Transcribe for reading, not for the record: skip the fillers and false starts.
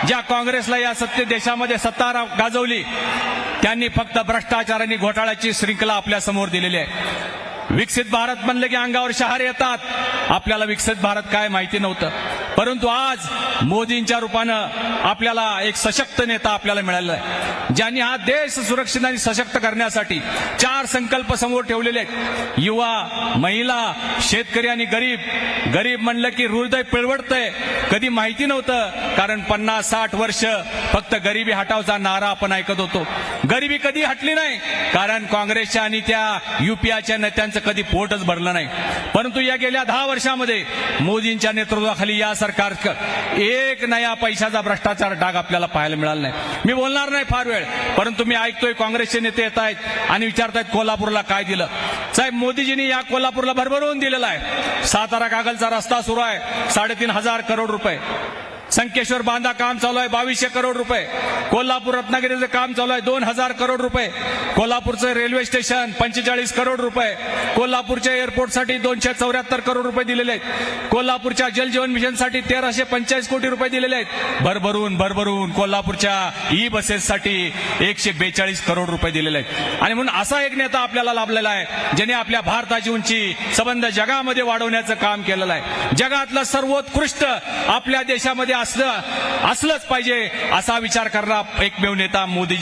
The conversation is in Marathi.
ज्या काँग्रेसला या देशामध्ये सत्ता गाजवली त्यांनी फक्त भ्रष्टाचार आणि घोटाळ्याची श्रृंखला आपल्या समोर दिलेली आहे. विकसित भारत म्हणलं की अंगावर शहार येतात. आपल्याला विकसित भारत काय माहिती नव्हतं, परंतु आज मोदींच्या रूपानं आपल्याला एक सशक्त नेता आपल्याला मिळाला आहे, ज्यांनी हा देश सुरक्षित आणि सशक्त करण्यासाठी 4 संकल्प समोर ठेवलेले आहेत. युवा, महिला, शेतकरी आणि गरीब. गरीब म्हणलं की हृदय पिळवटतंय. कधी माहिती नव्हतं, कारण 50-60 वर्ष फक्त गरिबी हटावचा नारा आपण ऐकत होतो. गरिबी कधी हटली नाही, कारण काँग्रेसच्या आणि त्या युपीआच्या नेत्यांचं कधी पोटच भरलं नाही. परंतु या गेल्या 10 वर्षामध्ये मोदींच्या नेतृत्वाखाली या सरकार एक नया पैशाचा भ्रष्टाचार डाग आपल्याला पाहायला मिळाला नाही. मी बोलणार नाही फार वेळ, परंतु मी ऐकतोय काँग्रेसचे नेते येत आहेत आणि विचारतायत कोल्हापूरला काय दिलं. साहेब, मोदीजींनी या कोल्हापूरला भरभरून दिलेला आहे. सातारा कागलचा रस्ता सुरू आहे, 3,500 करोड रुपये. संकेश्वर बांधा काम चालू आहे, 2,200 करोड रुपये. कोल्हापूर रत्नागिरीचं काम चालू आहे, 2,000 करोड रुपये. कोल्हापूरचं रेल्वे स्टेशन 45 करोड रुपये. कोल्हापूरच्या एअरपोर्टसाठी 274 करोड रुपये दिलेले आहेत. कोल्हापूरच्या जलजीवन मिशनसाठी 1,345 कोटी रुपये दिलेले आहेत. भरभरून कोल्हापूरच्या ई बसेससाठी 142 करोड रुपये दिलेले आहेत. आणि म्हणून असा एक नेता आपल्याला लाभलेला आहे, ज्याने आपल्या भारताची उंची संबंध जगामध्ये वाढवण्याचं काम केलेलं आहे. जगातलं सर्वोत्कृष्ट आपल्या देशामध्ये असलंच पाहिजे असा विचार करणारा एकमेव नेता मोदीजी.